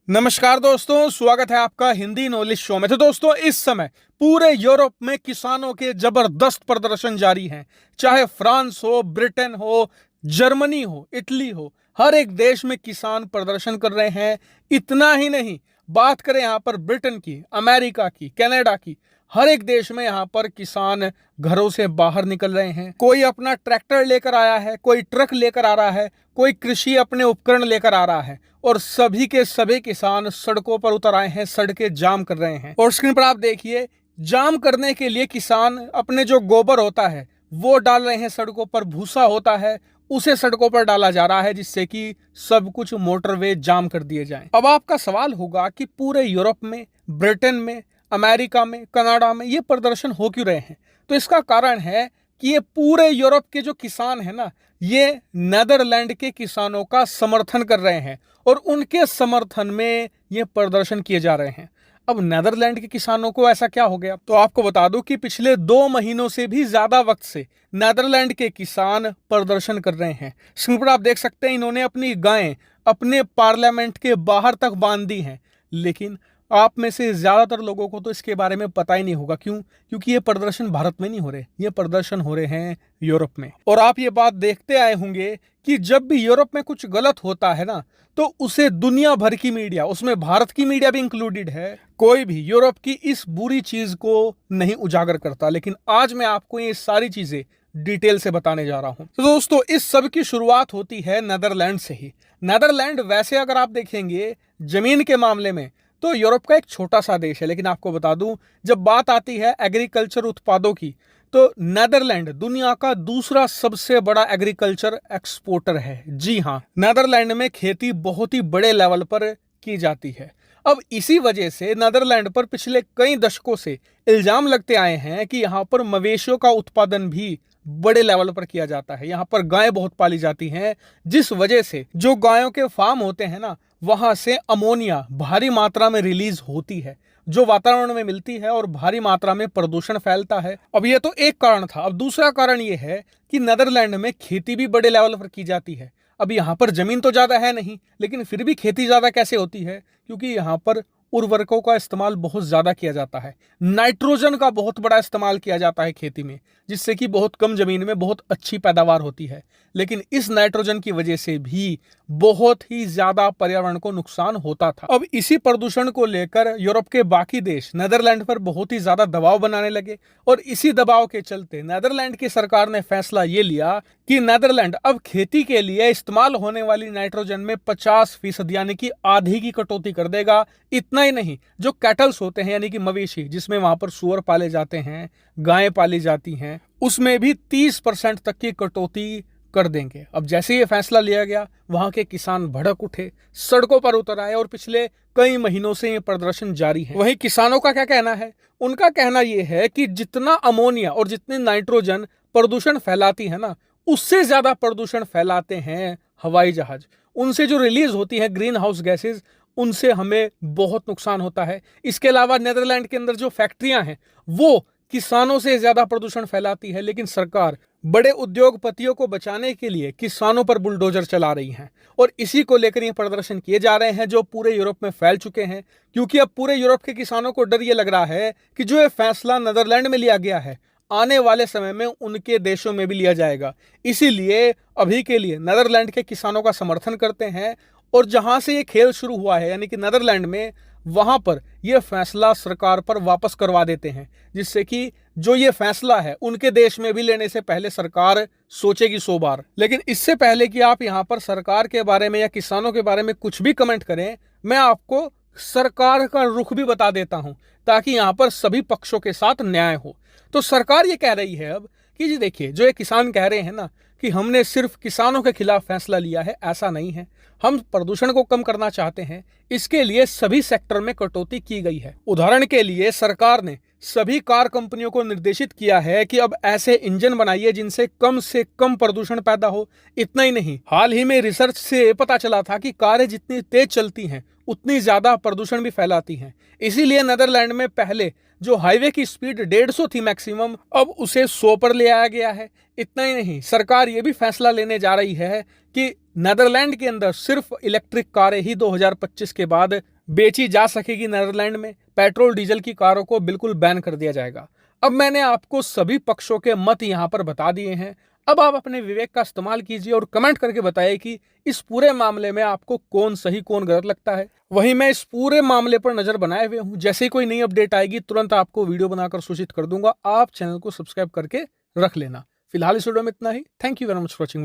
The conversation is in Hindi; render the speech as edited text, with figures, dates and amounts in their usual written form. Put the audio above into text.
नमस्कार दोस्तों, स्वागत है आपका हिंदी नॉलेज शो में। तो दोस्तों, इस समय पूरे यूरोप में किसानों के जबरदस्त प्रदर्शन जारी हैं। चाहे फ्रांस हो, ब्रिटेन हो, जर्मनी हो, इटली हो, हर एक देश में किसान प्रदर्शन कर रहे हैं। इतना ही नहीं, बात करें यहाँ पर ब्रिटेन की, अमेरिका की, कनाडा की, हर एक देश में यहाँ पर किसान घरों से बाहर निकल रहे हैं। कोई अपना ट्रैक्टर लेकर आया है, कोई ट्रक लेकर आ रहा है, कोई कृषि अपने उपकरण लेकर आ रहा है और सभी के सभी किसान सड़कों पर उतर आए हैं, सड़कें जाम कर रहे हैं। और स्क्रीन पर आप देखिए, जाम करने के लिए किसान अपने जो गोबर होता है वो डाल रहे हैं सड़कों पर, भूसा होता है उसे सड़कों पर डाला जा रहा है, जिससे कि सब कुछ मोटरवे जाम कर दिए जाएं। अब आपका सवाल होगा कि पूरे यूरोप में, ब्रिटेन में, अमेरिका में, कनाडा में ये प्रदर्शन हो क्यों रहे हैं? तो इसका कारण है कि ये पूरे यूरोप के जो किसान है ना, ये नेदरलैंड के किसानों का समर्थन कर रहे हैं और उनके समर्थन में ये प्रदर्शन किए जा रहे हैं। अब नेदरलैंड के किसानों को ऐसा क्या हो गया? तो आपको बता दूं कि पिछले 2 महीनों से भी ज्यादा वक्त से नेदरलैंड के किसान प्रदर्शन कर रहे हैं। स्क्रीन पर आप देख सकते हैं, इन्होंने अपनी गायें अपने पार्लियामेंट के बाहर तक बांध दी हैं। लेकिन आप में से ज्यादातर लोगों को तो इसके बारे में पता ही नहीं होगा। क्यों? क्योंकि ये प्रदर्शन भारत में नहीं हो रहे, ये प्रदर्शन हो रहे हैं यूरोप में। और आप ये बात देखते आए होंगे कि जब भी यूरोप में कुछ गलत होता है ना, तो उसे दुनिया भर की मीडिया, उसमें भारत की मीडिया भी इंक्लूडेड है, कोई भी यूरोप की इस बुरी चीज को नहीं उजागर करता। लेकिन आज मैं आपको ये सारी चीजें डिटेल से बताने जा रहा हूं। तो दोस्तों, इस सब की शुरुआत होती है नेदरलैंड से ही। नेदरलैंड वैसे अगर आप देखेंगे जमीन के मामले में तो यूरोप का एक छोटा सा देश है, लेकिन आपको बता दूं, जब बात आती है एग्रीकल्चर उत्पादों की, तो नेदरलैंड दुनिया का दूसरा सबसे बड़ा एग्रीकल्चर एक्सपोर्टर है। जी हां, नेदरलैंड में खेती बहुत ही बड़े लेवल पर की जाती है। अब इसी वजह से नेदरलैंड पर पिछले कई दशकों से इल्जाम लगते आए हैं कि यहाँ पर मवेशियों का उत्पादन भी बड़े लेवल पर किया जाता है। यहाँ पर गायें बहुत पाली जाती हैं, जिस वजह से जो गायों के फार्म होते हैं ना, वहां से अमोनिया भारी मात्रा में रिलीज होती है, जो वातावरण में मिलती है और भारी मात्रा में प्रदूषण फैलता है। अब ये तो एक कारण था। अब दूसरा कारण ये है कि नेदरलैंड में खेती भी बड़े लेवल पर की जाती है। अब यहाँ पर जमीन तो ज्यादा है नहीं, लेकिन फिर भी खेती ज्यादा कैसे होती है? क्योंकि यहाँ पर उर्वरकों का इस्तेमाल बहुत ज्यादा किया जाता है, नाइट्रोजन का बहुत बड़ा इस्तेमाल किया जाता है खेती में, जिससे कि बहुत कम जमीन में बहुत अच्छी पैदावार होती है। लेकिन इस नाइट्रोजन की वजह से भी बहुत ही ज्यादा पर्यावरण को नुकसान होता था। अब इसी प्रदूषण को लेकर यूरोप के बाकी देश नेदरलैंड पर बहुत ही ज्यादा दबाव बनाने लगे और इसी दबाव के चलते नेदरलैंड की सरकार ने फैसला ये लिया कि नेदरलैंड अब खेती के लिए इस्तेमाल होने वाली नाइट्रोजन में 50% यानी कि आधी की कटौती कर देगा। इतना ही नहीं, जो कैटल्स होते हैं यानी कि मवेशी, जिसमें वहां पर सुअर पाले जाते हैं, गायें पाली जाती हैं, उसमें भी 30% तक की कटौती कर देंगे। अब जैसे ये फैसला लिया गया, वहां के किसान भड़क उठे, सड़कों पर उतर आए और पिछले कई महीनों से ये प्रदर्शन जारी है। वहीं किसानों का क्या कहना है? उनका कहना यह है कि जितना अमोनिया और जितनी नाइट्रोजन प्रदूषण फैलाती है ना, उससे ज्यादा प्रदूषण फैलाते हैं हवाई जहाज। उनसे जो रिलीज होती है ग्रीन हाउस गैसेज, उनसे हमें बहुत नुकसान होता है। इसके अलावा नेदरलैंड के अंदर जो फैक्ट्रियां हैं वो किसानों से ज्यादा प्रदूषण फैलाती है, लेकिन सरकार बड़े उद्योगपतियों को बचाने के लिए किसानों पर बुलडोजर चला रही है। और इसी को लेकर ये प्रदर्शन किए जा रहे हैं, जो पूरे यूरोप में फैल चुके हैं। क्योंकि अब पूरे यूरोप के किसानों को डर ये लग रहा है कि जो ये फैसला नेदरलैंड में लिया गया है, आने वाले समय में उनके देशों में भी लिया जाएगा। इसीलिए अभी के लिए नेदरलैंड के किसानों का समर्थन करते हैं और जहां से ये खेल शुरू हुआ है यानी कि नेदरलैंड में, वहां पर यह फैसला सरकार पर वापस करवा देते हैं, जिससे कि जो ये फैसला है उनके देश में भी लेने से पहले सरकार सोचेगी 100 बार। लेकिन इससे पहले कि आप यहां पर सरकार के बारे में या किसानों के बारे में कुछ भी कमेंट करें, मैं आपको सरकार का रुख भी बता देता हूं, ताकि यहां पर सभी पक्षों के साथ न्याय हो। तो सरकार ये कह रही है अब कि जी देखिए, जो ये किसान कह रहे हैं ना कि हमने सिर्फ किसानों के खिलाफ फैसला लिया है, ऐसा नहीं है। हम प्रदूषण को कम करना चाहते हैं, इसके लिए सभी सेक्टर में कटौती की गई है। उदाहरण के लिए सरकार ने सभी कार कंपनियों को निर्देशित किया है कि अब ऐसे इंजन बनाइए जिनसे कम प्रदूषण पैदा हो। इतना ही नहीं, हाल ही में रिसर्च से पता चला था कि कारें जितनी तेज चलती हैं उतनी ज्यादा प्रदूषण भी फैलाती हैं। इसीलिए नेदरलैंड में पहले जो हाईवे की स्पीड 150 थी मैक्सिमम, अब उसे 100 पर ले आया गया है। इतना ही नहीं, सरकार ये भी फैसला लेने जा रही है कि नेदरलैंड के अंदर सिर्फ इलेक्ट्रिक कारें ही 2025 के बाद बेची जा सकेगी। नेदरलैंड में पेट्रोल डीजल की कारों को बिल्कुल बैन कर दिया जाएगा। अब मैंने आपको सभी पक्षों के मत यहां पर बता दिए हैं। अब आप अपने विवेक का इस्तेमाल कीजिए और कमेंट करके बताइए कि इस पूरे मामले में आपको कौन सही कौन गलत लगता है। वहीं मैं इस पूरे मामले पर नजर बनाए हुए हूं। जैसे ही कोई नई अपडेट आएगी तुरंत आपको वीडियो बनाकर सूचित कर दूंगा। आप चैनल को सब्सक्राइब करके रख लेना। फिलहाल इस वीडियो में इतना ही। Thank you very much for watching.